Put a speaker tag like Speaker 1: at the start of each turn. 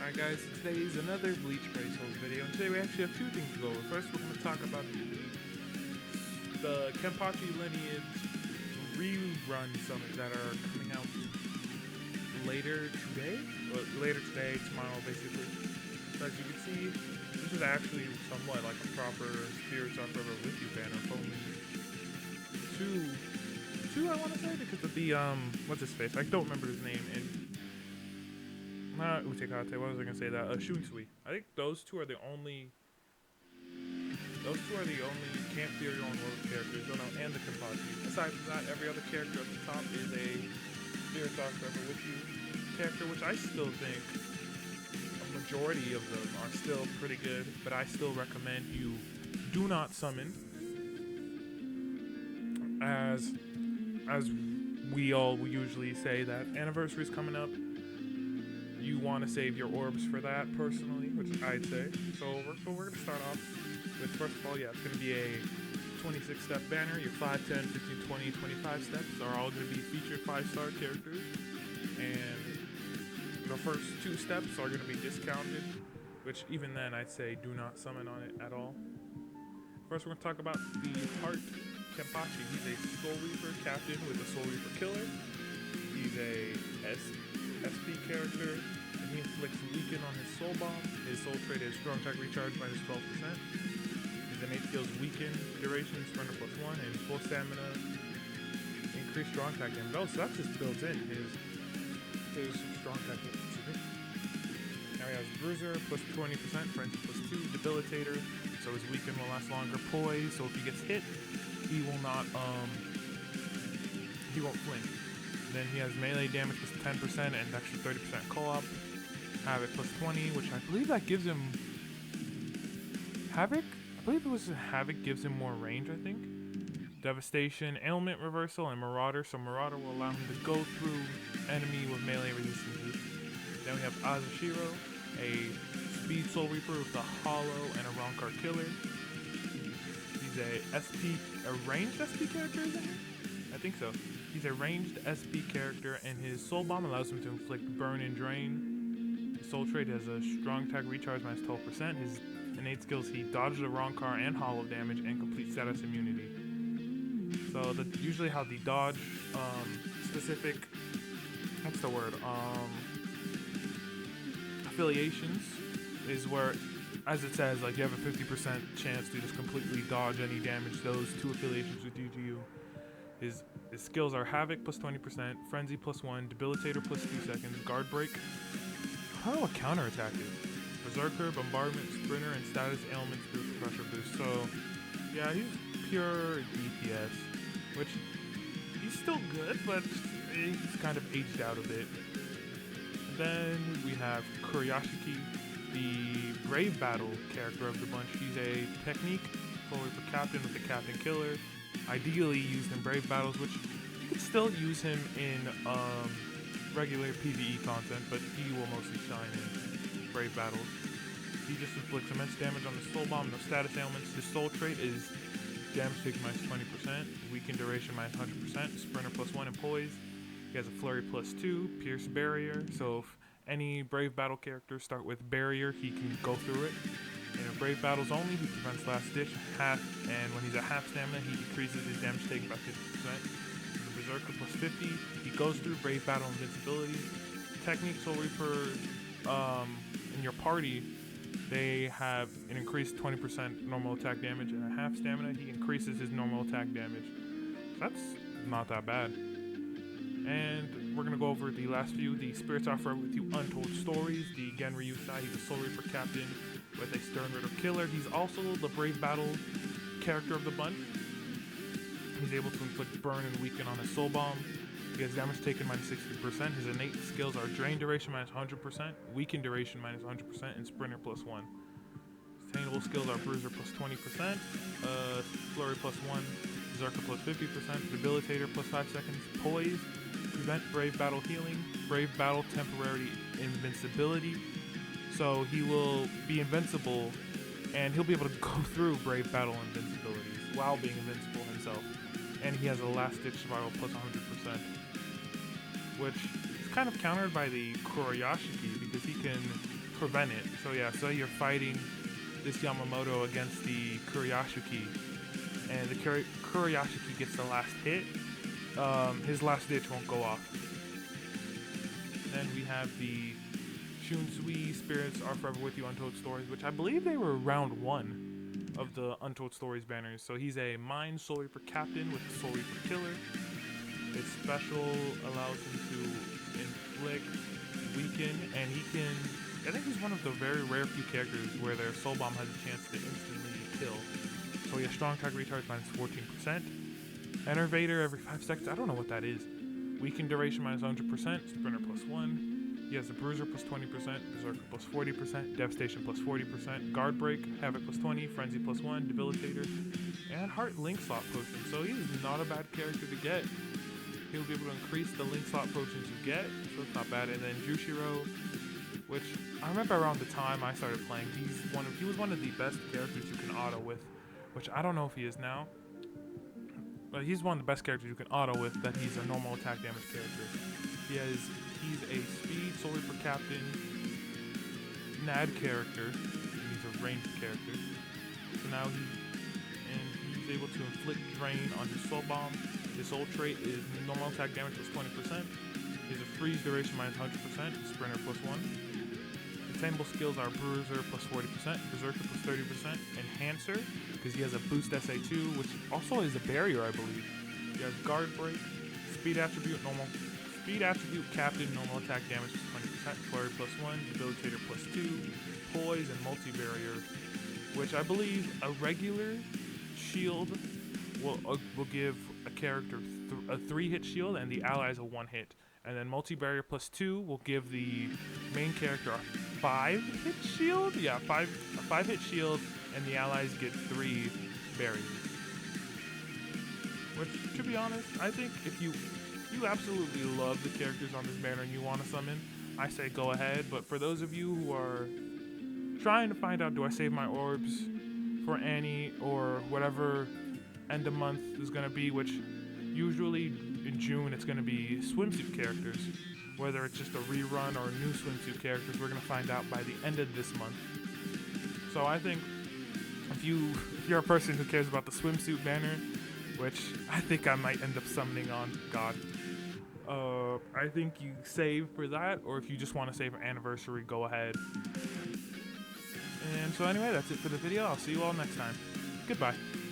Speaker 1: Alright guys, today's another Bleach Host video, and today we actually have two things to go over. First, we're going to talk about the Kenpachi lineage rerun summons that are coming out later today, tomorrow basically. So as you can see, this is actually somewhat like a proper Spirits Off River With You banner, only two I want to say, because of the, what's his face? I don't remember his name, and not Utekate, what was I gonna say that? Shunsui. I think those two are the only Camp Theory on World characters, and the Kenpachi. Aside from that, every other character at the top is a Spirits Off River With You character, which I still think a majority of them are still pretty good, but I still recommend you do not summon, as we all usually say that anniversary is coming up. You want to save your orbs for that, personally, which I'd say. So we're going to start off with, first of all, yeah, it's going to be a 26-step banner. Your 5, 10, 15, 20, 25 steps are all going to be featured 5-star characters. And the first 2 steps are going to be discounted, which even then I'd say do not summon on it at all. First, we're going to talk about the Heart Kenpachi. He's a Soul Reaper captain with a Soul Reaper killer. He's a SP character, and he inflicts weaken on his soul bomb. His soul trait is strong attack recharge minus 12%. His innate skills weaken, duration, sprinter +1, and full stamina, increased strong attack damage. Oh, so that's just built in. His strong attack damage. Now he has bruiser +20%, frenzy +2, debilitator, so his weaken will last longer. Poise, so if he gets hit, he will not he won't flinch. Then he has melee damage +10% and extra 30% co-op. Havoc +20, which I believe that gives him Havoc? I believe it was Havoc gives him more range, I think. Devastation, Ailment Reversal, and Marauder. So Marauder will allow him to go through enemy with melee resistances. Then we have Azashiro, a Speed Soul Reaper with a Hollow and a Ronkar Killer. He's a ranged SP character, isn't he? I think so. He's a ranged SP character, and his Soul Bomb allows him to inflict burn and drain. His Soul Trait has a strong attack recharge minus 12%. His innate skills, he dodges a Ronkar and hollow damage and complete status immunity. So usually how the dodge specific, what's the word, affiliations is where, as it says, like you have a 50% chance to just completely dodge any damage those 2 affiliations would do to you. His skills are Havoc +20%, Frenzy +1, Debilitator +2 seconds, Guard Break. I don't know what Counter Attack is. Berserker, Bombardment, Sprinter, and Status Ailment Spiritual Pressure Boost. So, yeah, he's pure DPS, which he's still good, but he's kind of aged out a bit. Then we have Kuriyashiki, the Brave Battle character of the bunch. He's a Technique Soul Reaper captain with a Captain Killer. Ideally used in Brave Battles, which you could still use him in regular PvE content, but he will mostly shine in Brave Battles. He just inflicts immense damage on the Soul Bomb, no status ailments. His Soul Trait is damage taken minus 20%, weaken duration minus 100%, Sprinter +1, and Poise. He has a Flurry +2, Pierce Barrier, so if any Brave Battle characters start with Barrier, he can go through it. In Brave Battles only, he prevents Last Ditch, and when he's at half stamina, he decreases his damage taken by 50%. The Berserker +50, he goes through Brave Battle invincibility. Technique Soul Reaper, in your party, they have an increased 20% normal attack damage, and at half stamina, he increases his normal attack damage. So that's not that bad. And we're going to go over the last few, the Spirits Off River With You Untold Stories, the Genryusai, he's a Soul Reaper captain with a Stern Ritter killer. He's also the Brave Battle character of the bunch. He's able to inflict burn and weaken on his Soul Bomb. He has damage taken minus 60%. His innate skills are Drain duration minus 100%, Weaken duration minus 100%, and Sprinter +1. His attainable skills are Bruiser +20%, Flurry +1, Berserker +50%, Debilitator +5 seconds, Poise, Prevent Brave Battle healing, Brave Battle temporary invincibility. So he will be invincible, and he'll be able to go through Brave Battle invincibilities while being invincible himself. And he has a Last Ditch Survival +100%, which is kind of countered by the Kuriyashiki, because he can prevent it. So yeah, so you're fighting this Yamamoto against the Kuriyashiki, and the Kuriyashiki gets the last hit. His last ditch won't go off. Then we have the Shunsui Spirits Are Forever With You Untold Stories, which I believe they were round 1 of the Untold Stories banners. So he's a Mind Soul Reaper Captain with Soul Reaper Killer. His special allows him to inflict, weaken, and he can... I think he's one of the very rare few characters where their Soul Bomb has a chance to instantly kill. So he has Strong Attack Recharge minus 14%. Enervator every 5 seconds. I don't know what that is. Weaken Duration minus 100%. Sprinter plus 1. He has the Bruiser plus 20%. Berserker plus 40%. Devastation plus 40%. Guard Break. Havoc plus 20. Frenzy plus 1. Debilitator. And Heart Link Slot Potion. So he's not a bad character to get. He'll be able to increase the Link Slot Potions you get. So it's not bad. And then Jushiro, which I remember around the time I started playing, he was one of the best characters you can auto with, which I don't know if he is now, but he's one of the best characters you can auto with that he's a normal attack damage character. He's a Speed Soul Reaper Captain NAD character, and he's a ranged character. So now he's able to inflict drain on his Soul Bomb. His Soul trait is normal attack damage plus 20%. He has a freeze duration minus 100%, Sprinter plus 1. Attainable skills are Bruiser plus 40%, Berserker plus 30%, Enhancer, because he has a boost SA2, which also is a barrier, I believe. He has Guard Break, Speed Attribute, Captain, normal attack damage plus 20%, Flurry plus 1, Debilitator plus 2, Poise, and Multi-Barrier, which I believe a regular shield will give a character a 3-hit shield and the allies a 1-hit. And then Multi-Barrier plus 2 will give the main character a 5-hit shield? Yeah, a 5-hit shield, and the allies get 3 barriers. Which, to be honest, I think if you absolutely love the characters on this banner and you want to summon, I say go ahead. But for those of you who are trying to find out, do I save my orbs for Annie or whatever end of month is going to be, which usually in June it's going to be swimsuit characters, whether it's just a rerun or new swimsuit characters, we're going to find out by the end of this month. So I think if you're a person who cares about the swimsuit banner, which I think I might end up summoning on God, I think you save for that, or if you just want to save for anniversary, go ahead. And so anyway, that's it for the video. I'll see you all next time. Goodbye.